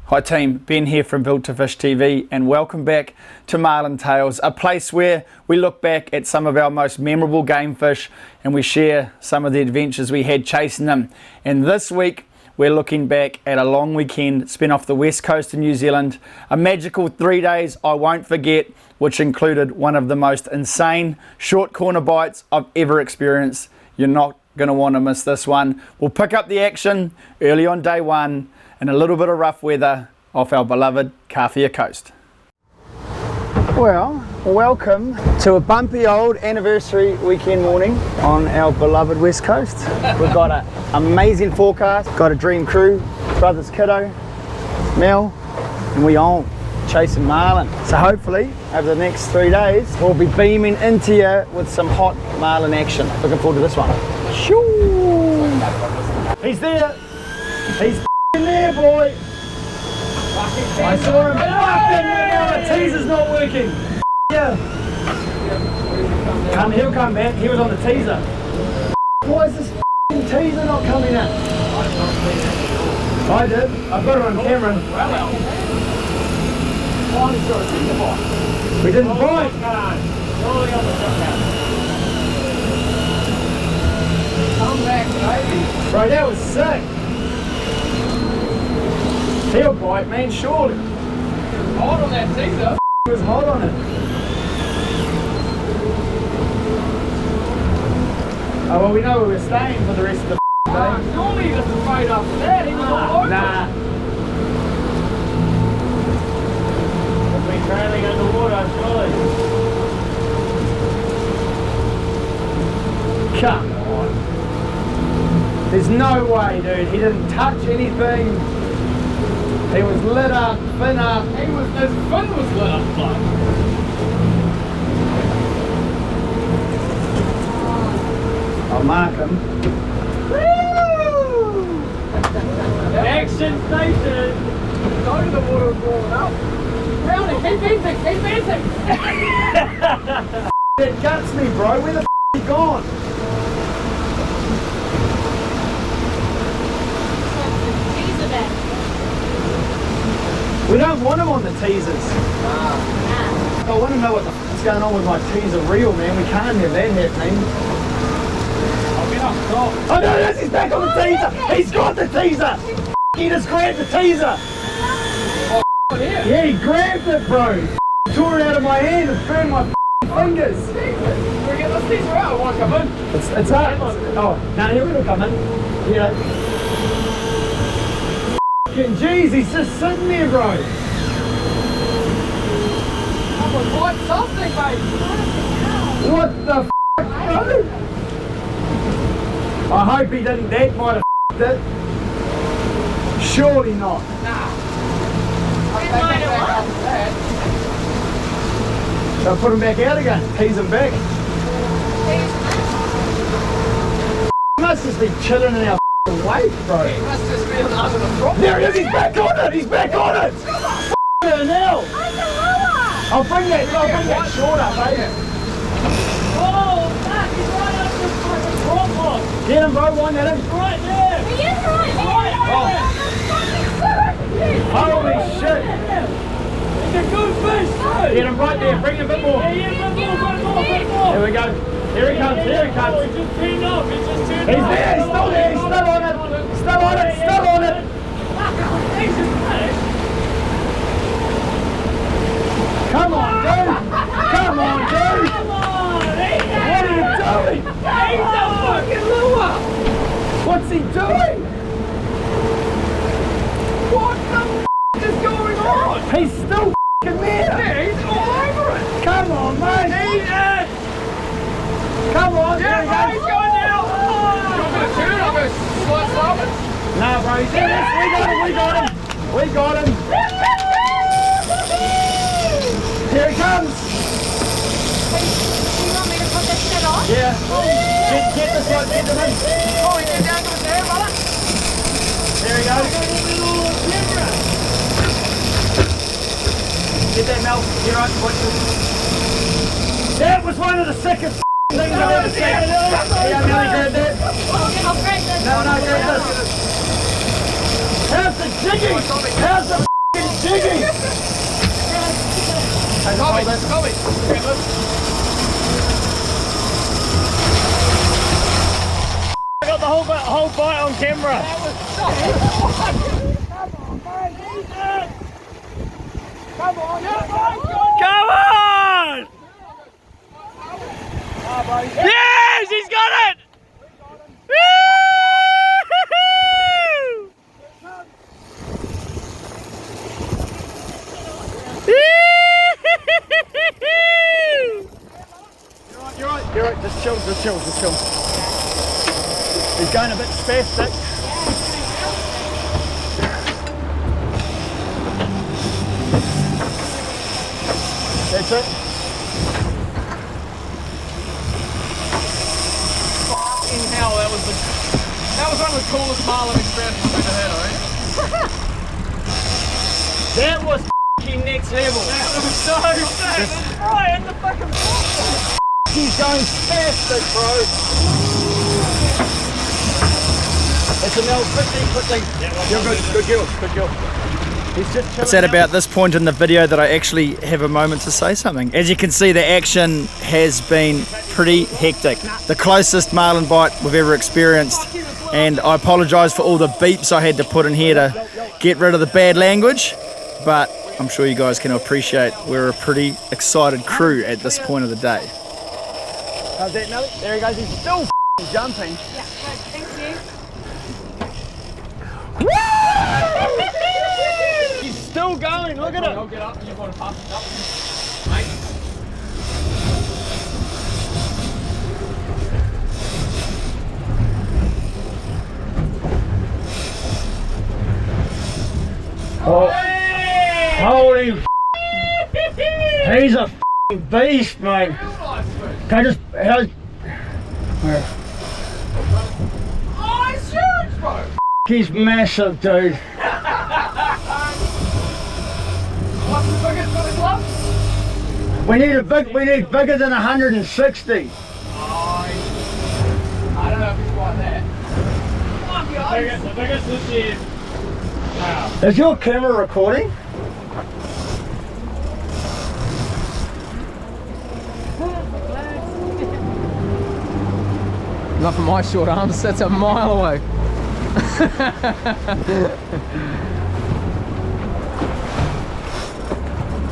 Hi team, Ben here from Built to Fish TV and welcome back to Marlin Tales, a place where we look back at some of our most memorable game fish and we share some of the adventures we had chasing them. And this week we're looking back at a long weekend spent off the west coast of New Zealand, a magical 3 days I won't forget, which included one of the most insane short corner bites I've ever experienced. You're not going to want to miss this one. We'll pick up the action early on day one and a little bit of rough weather off our beloved Kawhia coast. Well, welcome to a bumpy old anniversary weekend morning on our beloved west coast. We've got an amazing forecast, got a dream crew, brothers Kiddo, Mel, and we on chasing marlin. So hopefully over the next 3 days we'll be beaming into you with some hot marlin action. Looking forward to this one. Shoo! He's there. He's in there, boy. I saw him. Now the teaser's not working. Yeah. He'll come back. He was on the teaser. Why is this teaser not coming in? I did. I've got it on camera. We didn't bite. Come back, baby. Bro, that was sick. He'll bite, man, surely. Hot on that teaser. It was hot on it. Oh, well, we know where we're staying for the rest of the day. Normally he was afraid after that. He was all over. Nah. We'll be trailing underwater, surely. Come on. There's no way, dude. He didn't touch anything. He was lit up, fin up. His fin was lit up, like. I'll mark him. Woo! Action station! Go to the water and warm up. Round it, keep dancing! It guts me, bro. Where the f is he gone? We don't want him on the teasers. I want to know what the f***'s going on with my teaser reel, man. We can't have that happening. I'll get up top. Oh no, yes, he's back on the teaser. He's got the teaser. He just grabbed the teaser. Oh, yeah, he grabbed it, bro. Tore it out of my hand and burned my fingers. Can we get this teaser out? I want to come in. It's up. Oh, no, he'll come in. Yeah. Jeez, he's just sitting there, bro. Come on, bite something, mate. What the f***, bro? I hope he didn't. That might have f***ed it. Surely not. Nah. I'll put him back out again. Tease him back. He must just be chilling in our wait, bro. He must just be under the prop. There he is, he's back on it, he's back on it! Now! I'll bring that short up, baby. Oh, fuck, he's right up the fucking prop box. Get him, bro, one at him. Right there! He is right there! Holy shit! It's a good fish, bro! Get him right there, bring him a bit more. Yeah, a bit more. Here we go. Here he comes, here he comes. He's just turned up, he's just turned up. He's there, he's still there, he's still on it. Still on it, still on it. Come on, dude. Come on, dude. Come on. What are you doing? He's a fucking lure. What's he doing? What the f*** is going on? He's still f***ing there. Yeah, he's all over it. Come on, mate. Eat it. Come on, there he goes. He's going now. You're going to turn on this slice salmon? Nah, bro, he's in this. We got him. Here he comes. Hey, do you want me to put this shit on? Yeah. Get this one, get them in. Oh, he did down to his hair, brother. There he goes. Get that Mel. You're right, watch this. That was one of the sickest things I've ever seen. Yeah, Melly, grab that. I'll grab this. No, grab this. How's the jiggy? How's the Tommy. I got the whole bite on camera. Come on! Come on! Yes, he's got it! You're right, just chill. He's going a bit spastic. That's it. Fucking hell, that was one of the coolest Marlin experiences I've ever had, alright? That was f***ing next level. That was so sick! Right in the fucking box. He's going spastic, bro. It's a no, quickly. You're good girl. It's at about this point in the video that I actually have a moment to say something. As you can see, the action has been pretty hectic. The closest marlin bite we've ever experienced, and I apologise for all the beeps I had to put in here to get rid of the bad language, but I'm sure you guys can appreciate we're a pretty excited crew at this point of the day. How's that, Nelly? There he goes, he's still jumping. Yeah, thank you. He's still going, look at I'll him. get up and you want to pass it up. Mate. Oh, holy he's a beast, mate. Can I just, where? Oh, it's huge, bro! He's massive, dude. What's the biggest for the club? We need bigger than 160. I don't know if it's quite that. The biggest this year. Wow. Is your camera recording? Not for my short arms, that's a mile away.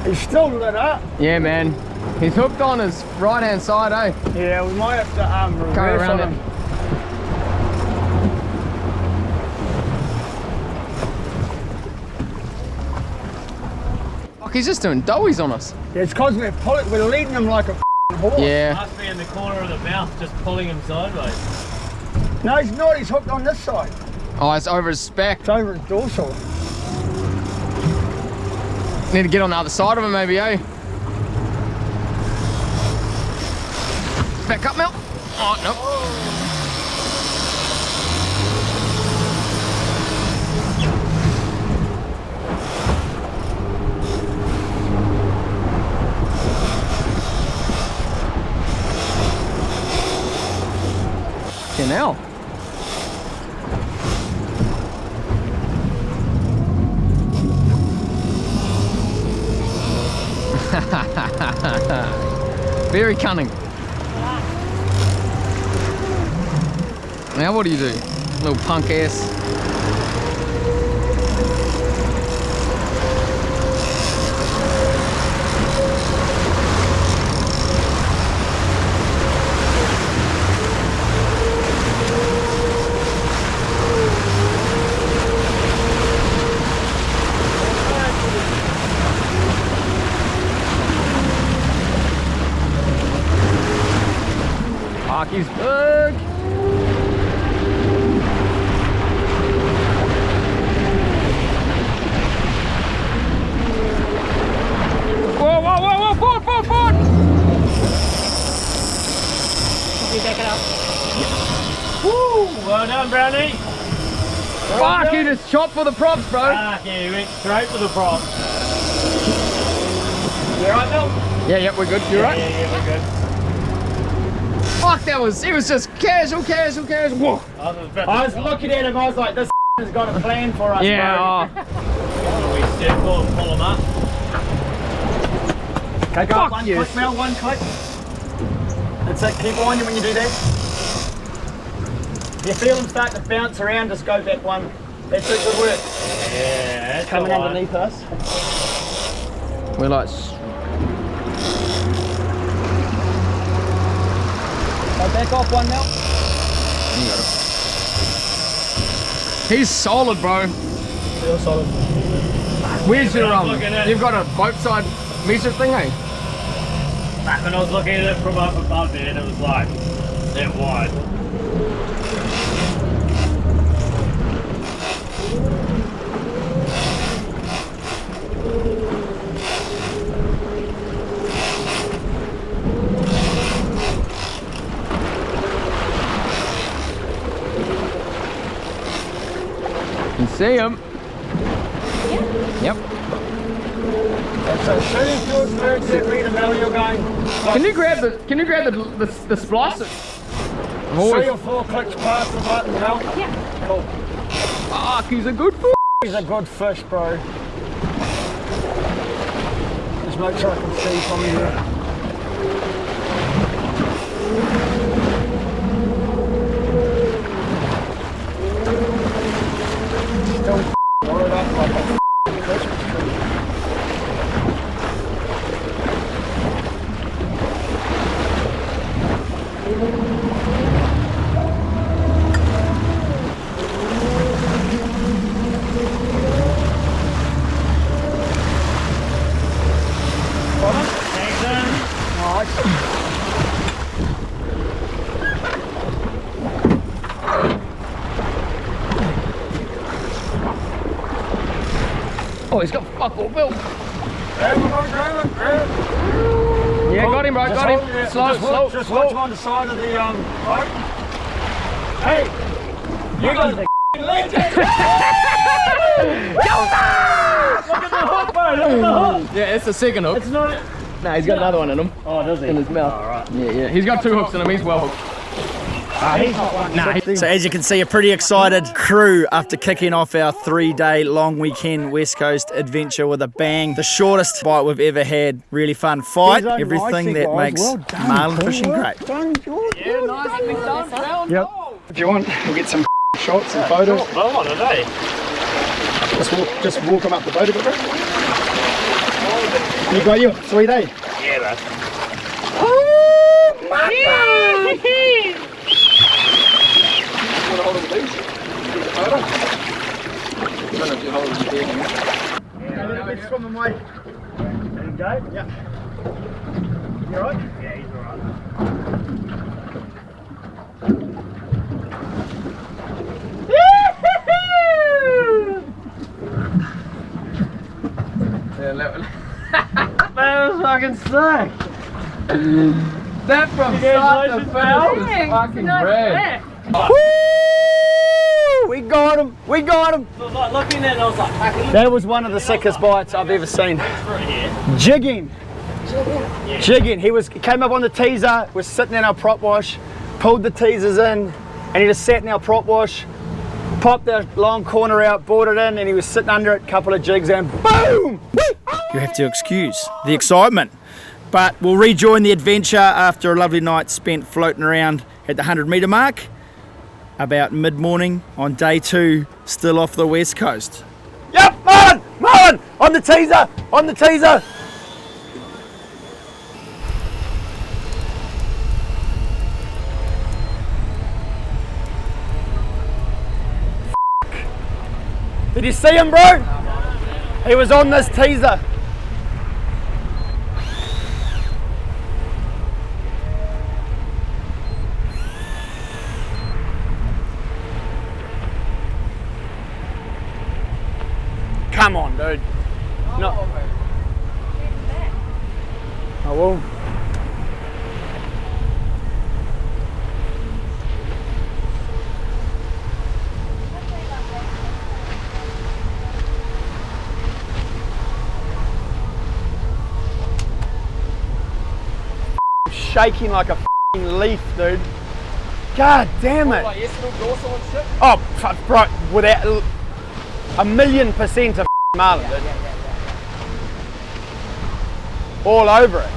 He's still lit up. Yeah, man. He's hooked on his right hand side, eh? Yeah, we might have to Go reverse around on it. him. Fuck, he's just doing doughies on us. Yeah, it's because we're leading him like a horse. Yeah. Must be in the corner of the mouth, just pulling him sideways. No, he's not. He's hooked on this side. Oh, it's over his back. It's over his dorsal. Need to get on the other side of him, maybe, eh? Back up, Mel. Oh, no. Fucking hell. Very cunning. Now what do you do? Little punk ass. Fuck, he's big. Whoa, whoa, whoa, whoa, forward, forward, forward. You back it up. Woo! Well done, Brownie. Fuck, you just shot for the props, bro. Ah, yeah, you went straight for the prop. You alright, Bill? Yeah, we're good. You right? Yeah, we're good. Fuck, it was just casual. Whoa. I was looking at him. I was like, this has got a plan for us, Yeah. bro. Oh. We circle and pull him up. Okay, go Fuck one yes. click, Mel, one click. That's it, keep on you when you do that. If you feel them start to bounce around, just go back one. That's it, good work. Yeah, that's Coming the one. underneath us. We're like... Go back off one, Mel. He's solid, bro. Real solid. Where's your Looking at- You've got a both side meter thing, eh? Back when I was looking at it from up above there, and it was like that wide. You can see him. Yep. So shooting towards birds that read a Mel, you're going Can you grab the splicer? I'm always... 3 or 4 clicks past the button, Mel. Yeah. Cool. Fuck, he's a good fish. He's a good fish, bro. Just make sure I can see from here. Still worried up like a Christmas tree. Thanks, then. Nice. Oh, he's got fuck all built. Grab him, grab him, grab him. Yeah, got him, bro, Just got him. hold it, Slow, just slow, Just slow. watch him on the side of the boat. Hey, you got the legend. Look at the hook, bro. Look at the hook. Yeah, it's the second hook. It's not. Nah, he's got another one in him. Oh, does he? In his mouth. Alright. Yeah, yeah. He's got 2 hooks in him. He's well hooked. So as you can see, a pretty excited crew after kicking off our 3-day long weekend West Coast adventure with a bang. The shortest bite we've ever had. Really fun fight. Everything that makes marlin fishing great. Yeah, nicely done, round. Yep. If you want, we'll get some shots and photos. Well, what are they? Just walk them up the boat a bit, bro. You got you, sweet, eh? Yeah, bro. Oh, my God! Want to hold him loose? Get the photo? I don't know if you hold him there. Yeah, let's swim them away. There you go. Yeah. You alright? Yeah, he's alright. Yeah, that That was fucking sick. That from start to finish is fucking great. Woo! We got him! We got him! I was like looking at it, I was like, fucking That was one of the sickest bites I've ever seen. for it here. Jigging. Jigging. He came up on the teaser, was sitting in our prop wash, pulled the teasers in, and he just sat in our prop wash, popped the long corner out, brought it in, and he was sitting under it, couple of jigs, and boom! You have to excuse the excitement. But we'll rejoin the adventure after a lovely night spent floating around at the 100-metre mark, about mid-morning on day 2, still off the west coast. Yep, Marlin! Marlin! On the teaser! On the teaser! Did you see him, bro? He was on this teaser. Come on, dude. No. I will. Shaking like a f***ing leaf, dude. God damn it. Like yes, little dorsal and shit. Oh, fuck, bro, without 1,000,000% of marlin, dude. all over it.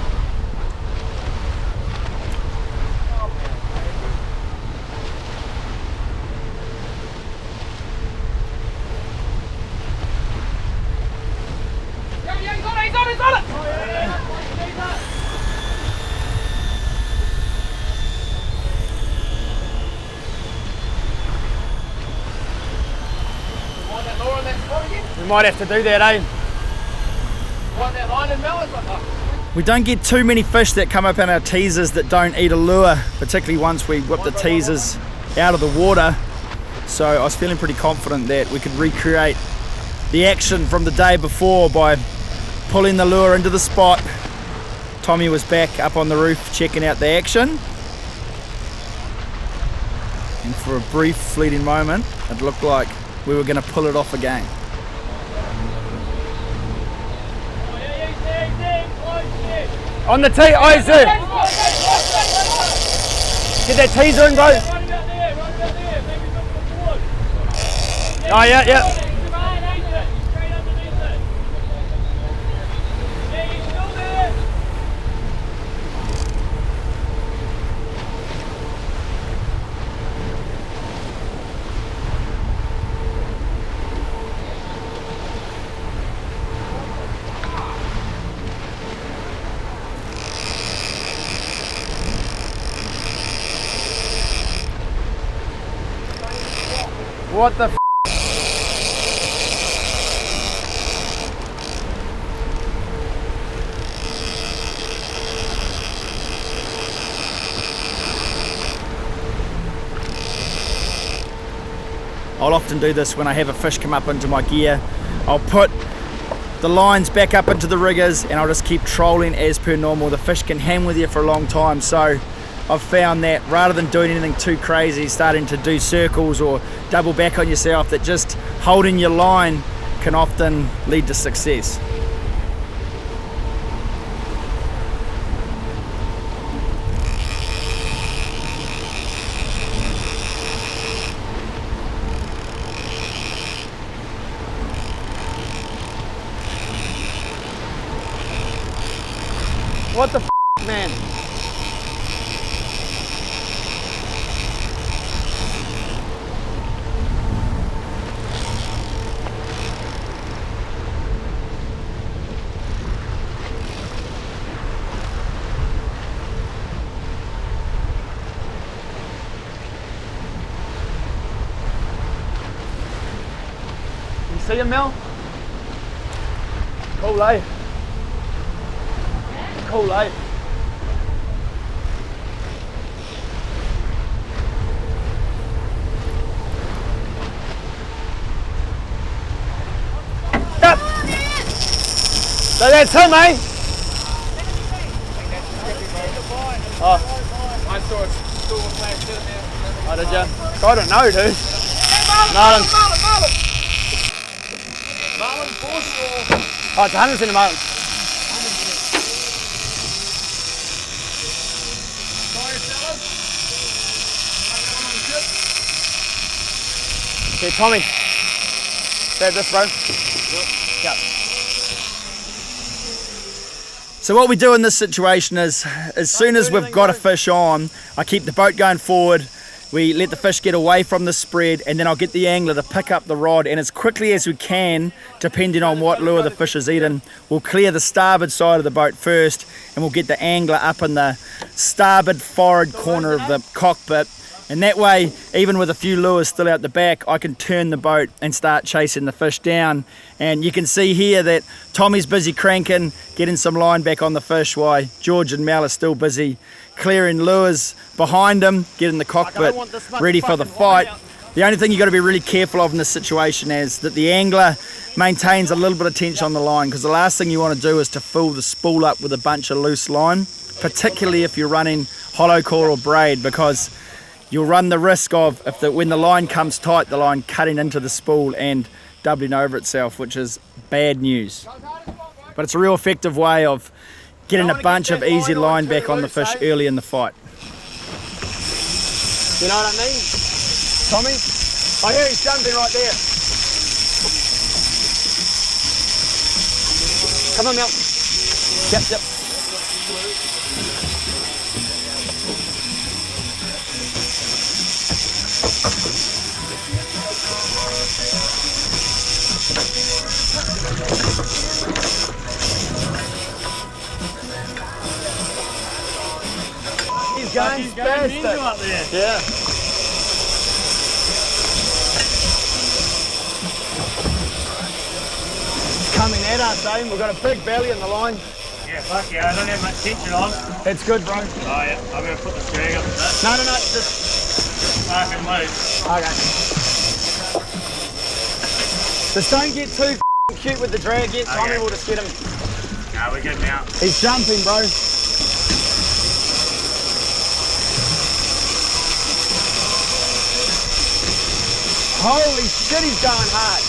He's on it! Want that lower on that spot again? We might have to do that, eh? Want that line in melons? We don't get too many fish that come up in our teasers that don't eat a lure, particularly once we whip the teasers out of the water. So I was feeling pretty confident that we could recreate the action from the day before by pulling the lure into the spot. Tommy was back up on the roof checking out the action. And for a brief fleeting moment, it looked like we were going to pull it off again. On the tee, Isaac! Get that teaser in, bro! Oh, yeah, yeah. What the f? I'll often do this when I have a fish come up into my gear. I'll put the lines back up into the riggers and I'll just keep trolling as per normal. The fish can hang with you for a long time, so I've found that rather than doing anything too crazy, starting to do circles or double back on yourself, that just holding your line can often lead to success. What the f, man? See him, Mel? Cool, eh? Cool, eh? Yep! So that's him, eh? Oh. I saw it still a flag sitting there. Oh, did you? I don't know, dude. Marlin. Marlin Force or? Oh, it's 100% a Marlin. Sorry, fellas. Okay, Tommy. Grab this, bro. Yep. So what we do in this situation is, as soon as we've got a fish on, I keep the boat going forward. We let the fish get away from the spread, and then I'll get the angler to pick up the rod, and as quickly as we can, depending on what lure the fish is eating, we'll clear the starboard side of the boat first, and we'll get the angler up in the starboard forward corner of the cockpit. And that way, even with a few lures still out the back, I can turn the boat and start chasing the fish down. And you can see here that Tommy's busy cranking, getting some line back on the fish, while George and Mel are still busy clearing lures behind him, getting the cockpit ready for the fight. The only thing you've got to be really careful of in this situation is that the angler maintains a little bit of tension on the line, because the last thing you want to do is to fill the spool up with a bunch of loose line, particularly if you're running hollow core or braid, because you'll run the risk of, when the line comes tight, the line cutting into the spool and doubling over itself, which is bad news. But it's a real effective way of getting a bunch of easy line back on the fish early in the fight. You know what I mean? Tommy? I hear he's jumping right there. Come on, Mel. Yep, yep. fantastic. Up there. Yeah. It's coming at us, eh? We've got a big belly in the line. Yeah, fuck yeah, I don't have much tension on. It's good, bro. Oh yeah, I'm gonna put the drag up a bit. No, just... Fucking move. Okay. Just don't get too cute with the drag yet. Tommy will just get him. Nah, we're good now. He's jumping, bro. Holy shit, he's going hard.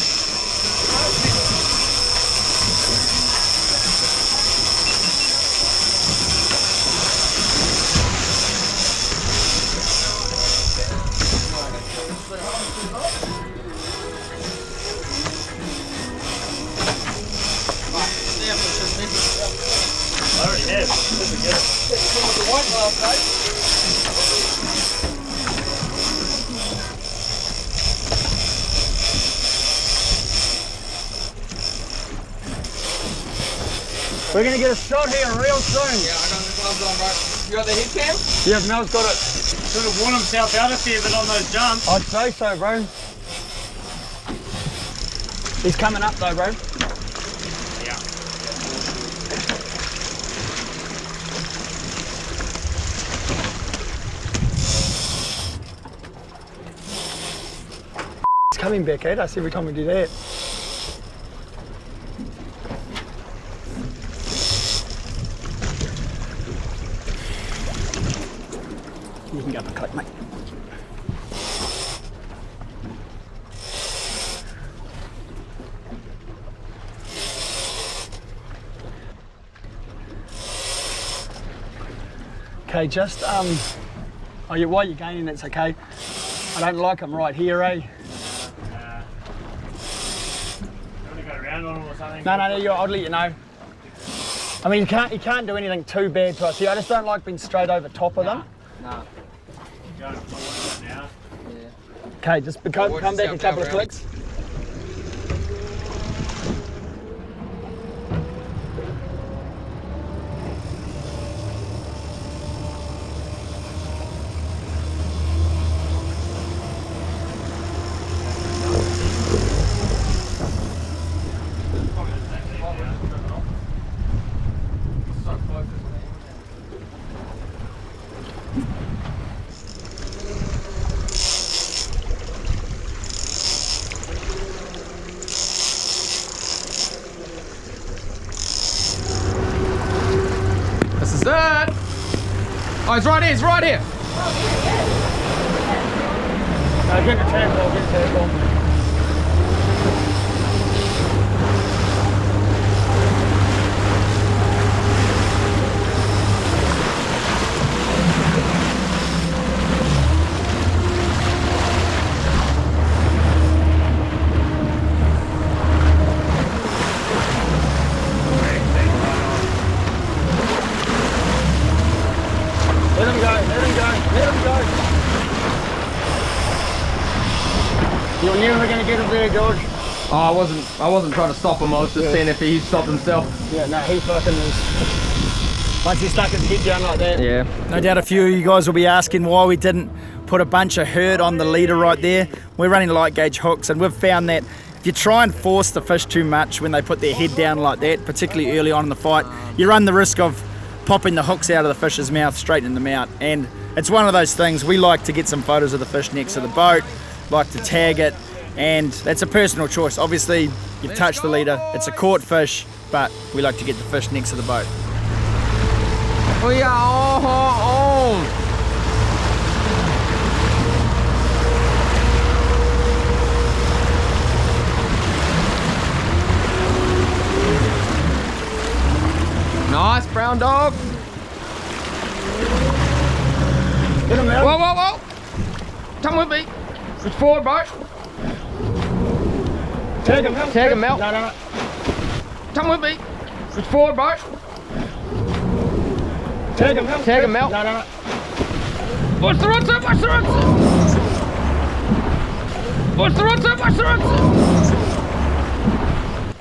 I already have. This is good. We're gonna get a shot here real soon. Yeah, I got the gloves on, bro. You got the head cam? Yeah, Mel's got it. Should have worn himself out a fair bit on those jumps. I'd say so, bro. He's coming up though, bro. Yeah. He's coming back at us every time we do that. You can go up and click, mate. Okay, just oh yeah, while you're gaining, it's okay. I don't like him right here, eh? You want to go around on him or something? No, I'll let you know. I mean, he can't do anything too bad to us here. I just don't like being straight over top of them. Nah. Going forward now. Yeah. Okay, just come watch back a yourself couple now, of really. clicks. This is it. Oh, it's right here. It's right here. No, get the tag ball, get the tag ball. Let him go, let him go, let him go. You're never going to get him there, George. Oh, I wasn't trying to stop him. I was just seeing if he stopped himself. Yeah, no, he fucking is. Once he stuck his head down like that. Yeah. No doubt a few of you guys will be asking why we didn't put a bunch of hurt on the leader right there. We're running light gauge hooks, and we've found that if you try and force the fish too much when they put their head down like that, particularly early on in the fight, you run the risk of popping the hooks out of the fish's mouth, straightening them out. And it's one of those things, we like to get some photos of the fish next to the boat, like to tag it, and that's a personal choice. Obviously, you've touched the leader, it's a caught fish, but we like to get the fish next to the boat. Oh yeah. Oh. Nice brown dog. Get him out. Whoa, whoa, whoa. Come with me. Switch forward, bro. Tag him, Tag him out. No. Come with me. Switch forward, bro. Tag him, Tag him out. No. Watch the rod, sir. Watch the rod. Watch the rod, sir. Watch the rod.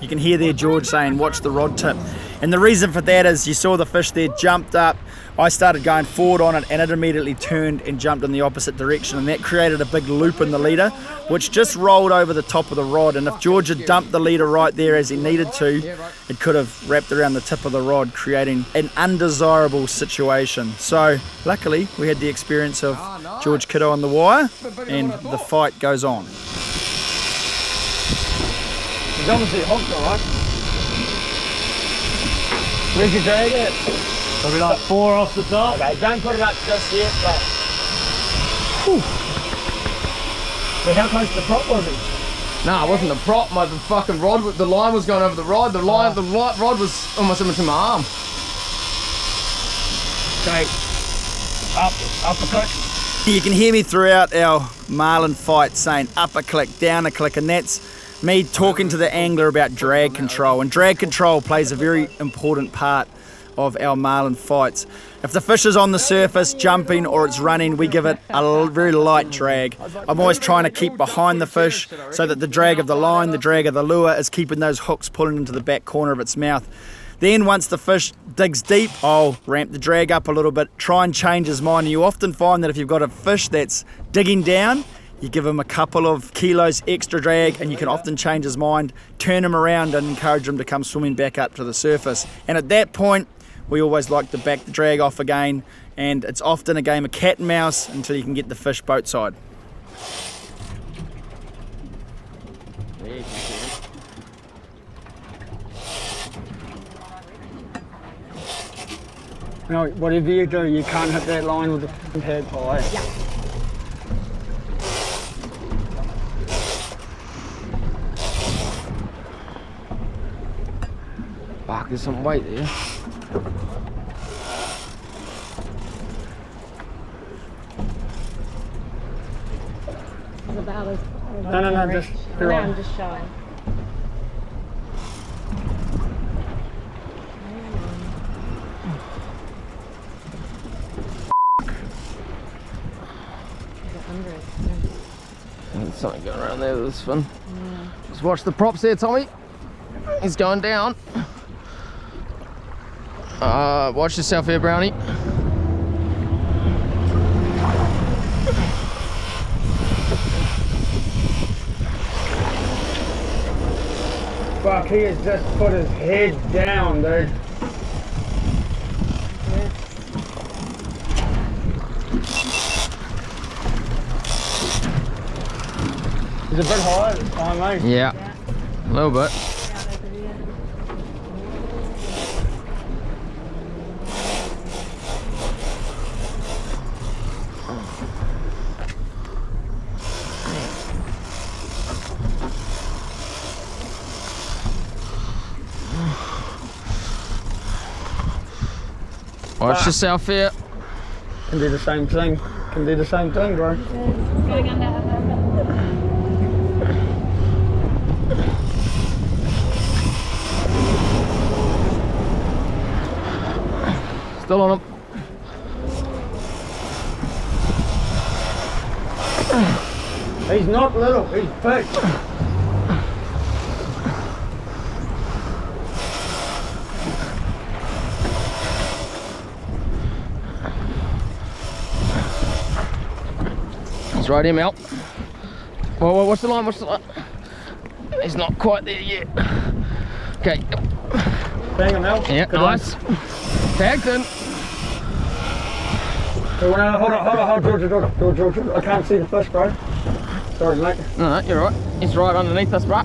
You can hear there George saying, watch the rod tip. And the reason for that is you saw the fish there jumped up, I started going forward on it and it immediately turned and jumped in the opposite direction, and that created a big loop in the leader which just rolled over the top of the rod, and if George had dumped the leader right there as he needed to, it could have wrapped around the tip of the rod, creating an undesirable situation. So luckily we had the experience of George Kiddo on the wire and the fight goes on. He's obviously hooked, alright. Where's your drag at? Probably like 4 off the top. Okay, don't put it up just yet, but... But how close to the prop was he? Nah, it wasn't the prop, the fucking rod, the line was going over the rod, the rod was almost into my arm. Okay, up a click. You can hear me throughout our marlin fight saying up a click, down a click, and that's me talking to the angler about drag control, and drag control plays a very important part of our marlin fights. If the fish is on the surface jumping or it's running, we give it a very light drag. I'm always trying to keep behind the fish so that the drag of the line, the drag of the lure is keeping those hooks pulling into the back corner of its mouth. Then once the fish digs deep, I'll ramp the drag up a little bit, try and change his mind. And you often find that if you've got a fish that's digging down, you give him a couple of kilos extra drag and you can often change his mind, turn him around and encourage him to come swimming back up to the surface. And at that point, we always like to back the drag off again, and it's often a game of cat and mouse until you can get the fish boat side. You know, whatever you do, you can't hit that line with the head high. Yeah. Fuck, there's some weight there. It's about as No, just no, I'm just showing. There's something going around there with this fin. Yeah. Just watch the props there, Tommy. He's going down. Watch yourself here, Brownie. Fuck, he has just put his head down, dude. He's a bit high this time, mate. Yeah, a little bit. Watch yourself here. Can do the same thing. Can do the same thing, bro. Still on him. He's not little, he's big. Let's ride him out. Whoa, what's the line? What's the line? He's not quite there yet. Okay. Bang him out. Yeah, good nice. Tagged in. Hold on, George. I can't see the fish, bro. Sorry, mate. No, you're right. He's right underneath us, bro.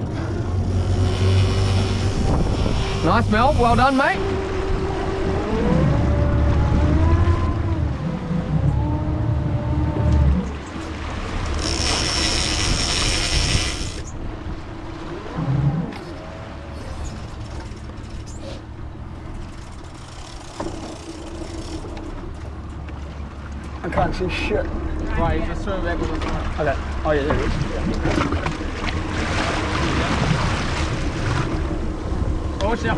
Nice, Mel. Well done, mate. I can't see shit. Right, just swim back with us. Okay. Oh yeah, there it is. Oh, watch out.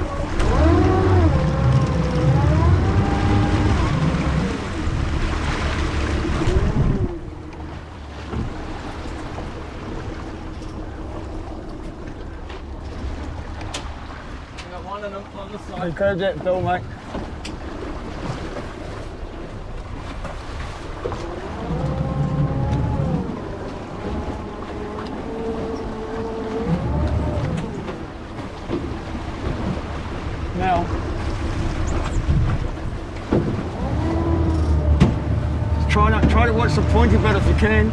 Got one in them. on the side. Encourage that Bill, mate. Now, try to watch the pointy bit if you can.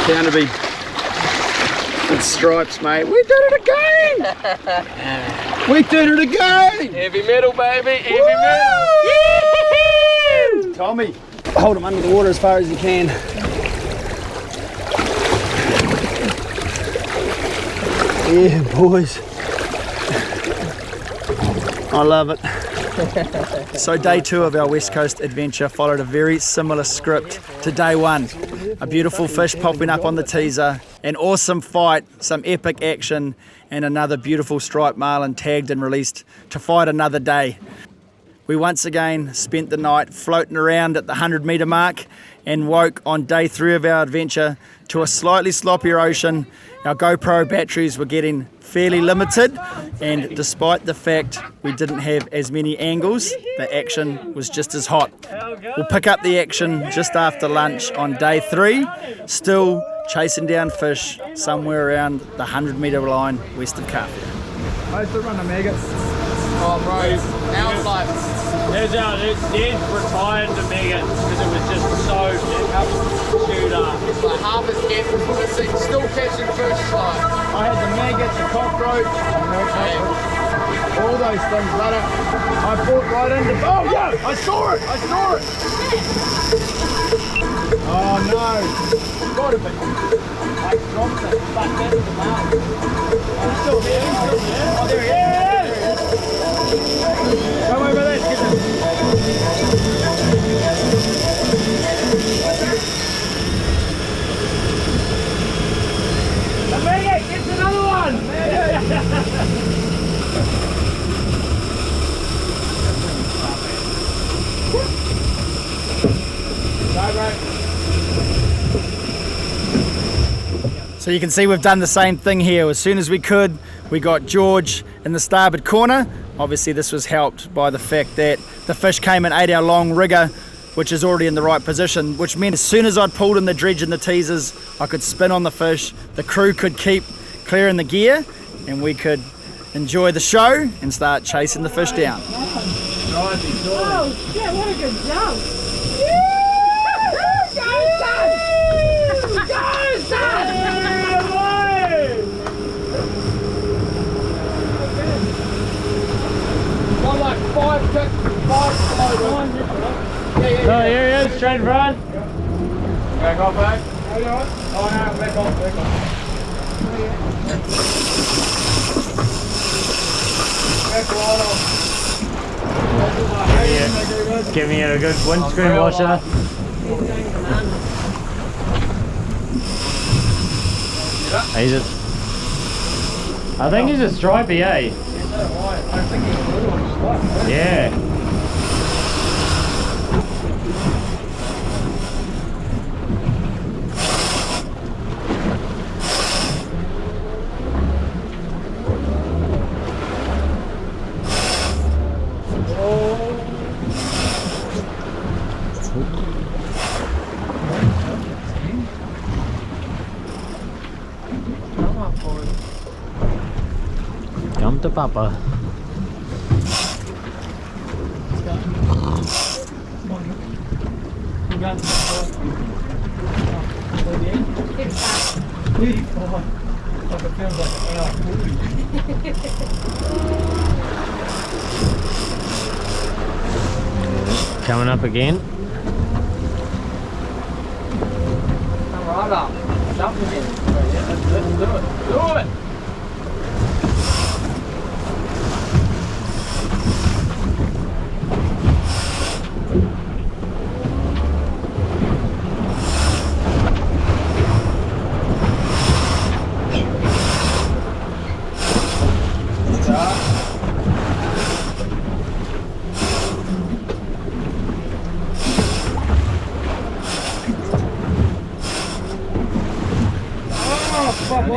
Down to be good stripes, mate. We did it again! We did it again! Heavy metal, baby, heavy metal! Tommy, hold him under the water as far as you can. Yeah, boys. I love it. So day 2 of our West Coast adventure followed a very similar script to day 1. A beautiful fish popping up on the teaser, an awesome fight, some epic action, and another beautiful striped marlin tagged and released to fight another day. We once again spent the night floating around at the 100-metre mark and woke on day 3 of our adventure to a slightly sloppier ocean. Our GoPro batteries were getting fairly limited, and despite the fact we didn't have as many angles, the action was just as hot. We'll pick up the action just after lunch on day 3, still chasing down fish somewhere around the 100-metre line west of Carfield. I used to run the maggots. Oh, bro, our life. There's Dad retired the maggots because it was just so chewed up. It's like half as careful, but it's still catching fish. Like, I had the maggots, the cockroach, all those things, but I fought right into... Oh yeah, I saw it! Oh no! Gotta be. I dropped it, but that's the mouth. I'm still there, Oh, there he is! Come over there, get him. The maggot gets another one! So you can see we've done the same thing here. As soon as we could, we got George in the starboard corner. Obviously this was helped by the fact that the fish came and ate our long rigger, which is already in the right position, which meant as soon as I'd pulled in the dredge and the teasers, I could spin on the fish, the crew could keep clearing the gear, and we could enjoy the show and start chasing the fish down. Oh, shit, what a good jump. got like 5 kicks, 5 slow. No, here he is, straight in front. Back off, back. Oh, no, back off. Back off. Give me a good windscreen washer. He's a, I think he's a stripey, eh? Yeah. Come to Papa. Coming up again. Come right up. Jump again. Let's do it. Do it.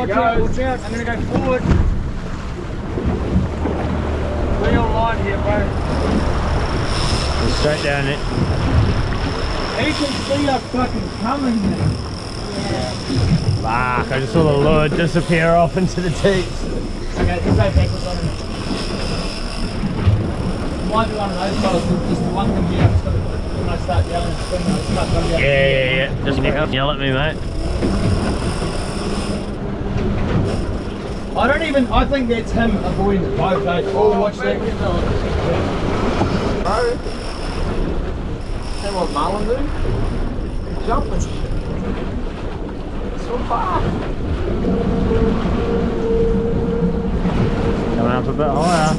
watch out, watch out. I'm gonna go forward. Be on line here, bro. Go straight down it. He can see us fucking coming, man. Fuck, I just saw the lure disappear off into the teeth. Okay, we'll go backwards on him. Might be one of those fellas with just the one thing here. I've just got to, when I start yelling, spin, I start going down. Yeah. Just yell at me, mate. I think that's him avoiding the boat, mate. Oh, watch that. Bro. Hey, what Marlin do? Jumping. So far. Coming up a bit higher.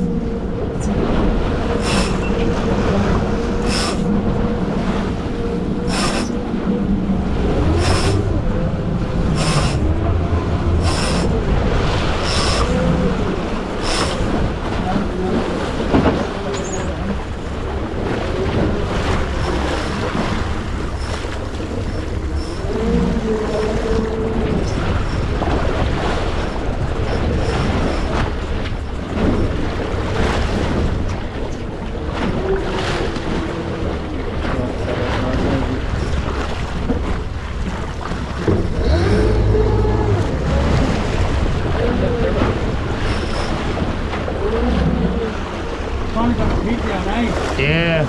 Yeah.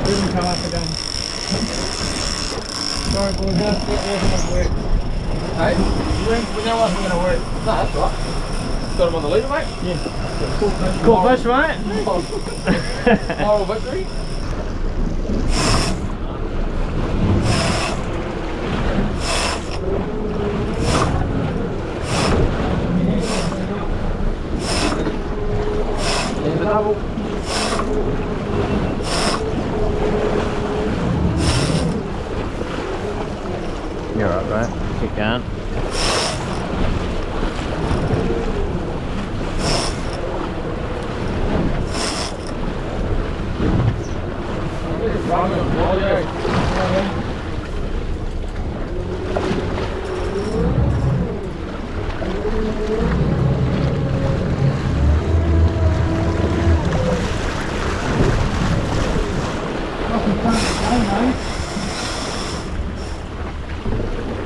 Didn't come up again. Sorry, boys, that wasn't going to work. Hey? We know wasn't going to work. No, that's right. Got him on the leader, mate? Yeah. Cool fish, mate. Moral victory. There's a double. You're right, right? Keep going.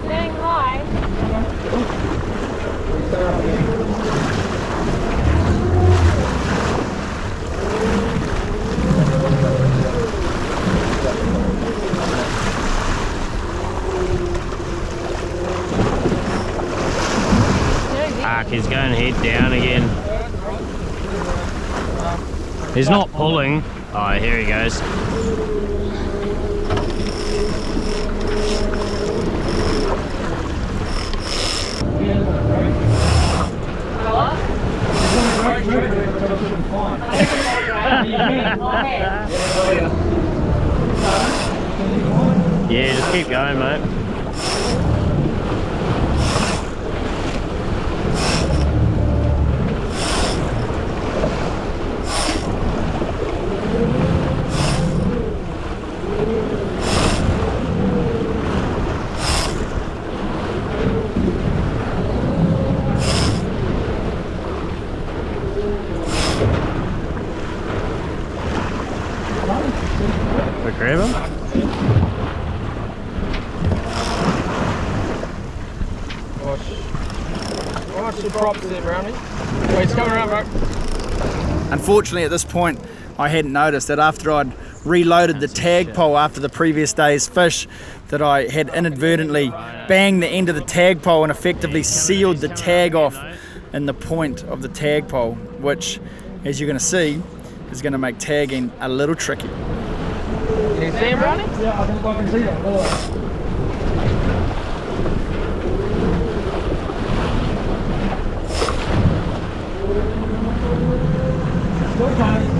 Dang high. Fuck, he's going head down again. He's not pulling. Oh, here he goes. Yeah, just keep going, mate. We grab him? Watch the props there, Brownie. Wait, it's coming around, bro. Unfortunately, at this point, I hadn't noticed that after I'd reloaded the tag pole after the previous day's fish, that I had inadvertently banged the end of the tag pole and effectively sealed the tag off in the point of the tag pole, which, as you're going to see, is going to make tagging a little tricky. Can you see him, Brownie? Yeah, I can see him.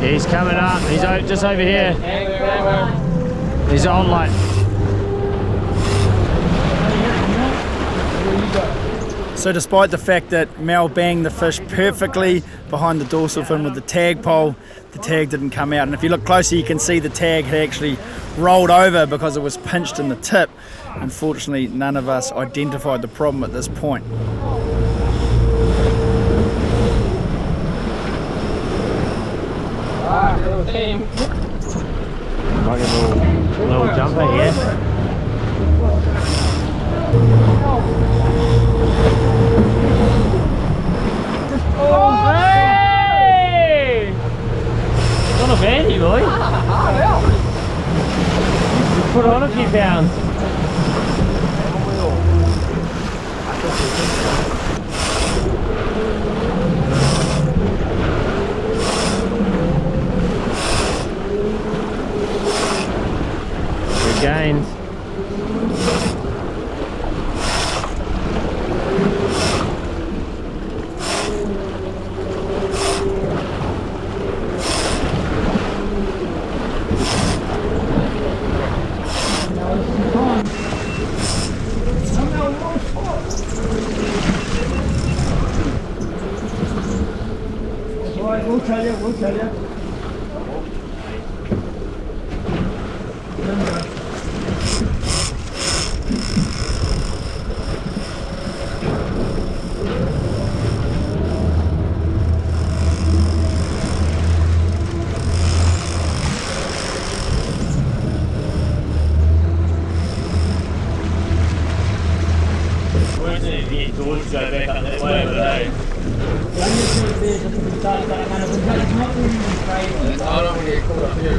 He's coming up. He's just over here. He's on like. So despite the fact that Mel banged the fish perfectly behind the dorsal fin with the tag pole, the tag didn't come out. And if you look closer, you can see the tag had actually rolled over because it was pinched in the tip. Unfortunately, none of us identified the problem at this point. Like a little jumper here. Oh, hey! Not a bandy, boy. You put on a few pounds. Good gains. We'll tell you. Go back up that way, but hey. I don't want to get caught up here.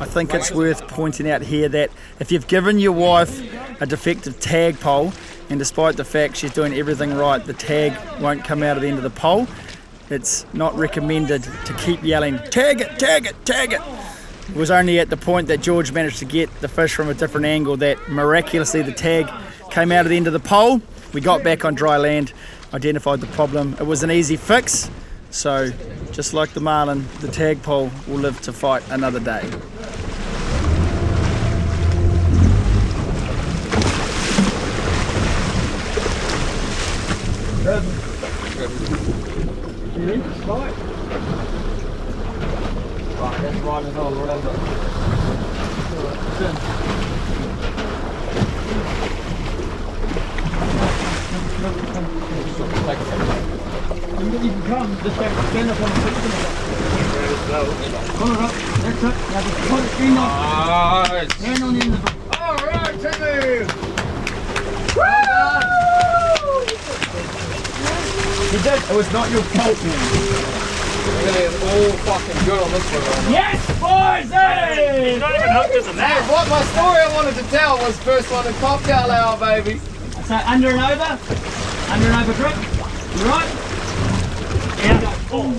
I think it's worth pointing out here that if you've given your wife a defective tag pole, and despite the fact she's doing everything right, the tag won't come out at the end of the pole, it's not recommended to keep yelling, "Tag it, tag it, tag it." It was only at the point that George managed to get the fish from a different angle that miraculously the tag came out at the end of the pole. We got back on dry land, identified the problem. It was an easy fix, so just like the marlin, the tag pole will live to fight another day. You can come, just stand up on the foot. Corner up, that's it. Now just put it in on. Hand on the end of the. Alright, Timmy! Woo! You did, it was not your fault, man. Really, it's all fucking good on this one. Yes, boys! Hey! He's not even hooked as a net. What my story I wanted to tell was first one in cocktail hour, baby. So under and over drip. Right? Yeah. Oh.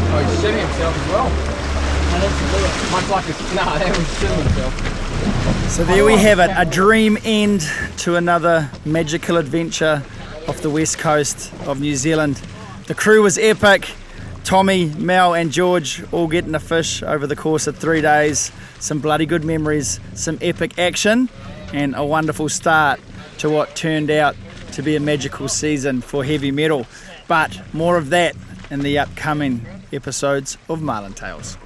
Oh, he's shitting himself as well. Much like a... Nah, that was shitting himself. So there we have it, a dream end to another magical adventure off the west coast of New Zealand. The crew was epic. Tommy, Mel and George all getting a fish over the course of 3 days. Some bloody good memories, some epic action, and a wonderful start to what turned out to be a magical season for heavy metal. But more of that in the upcoming episodes of Marlin Tales.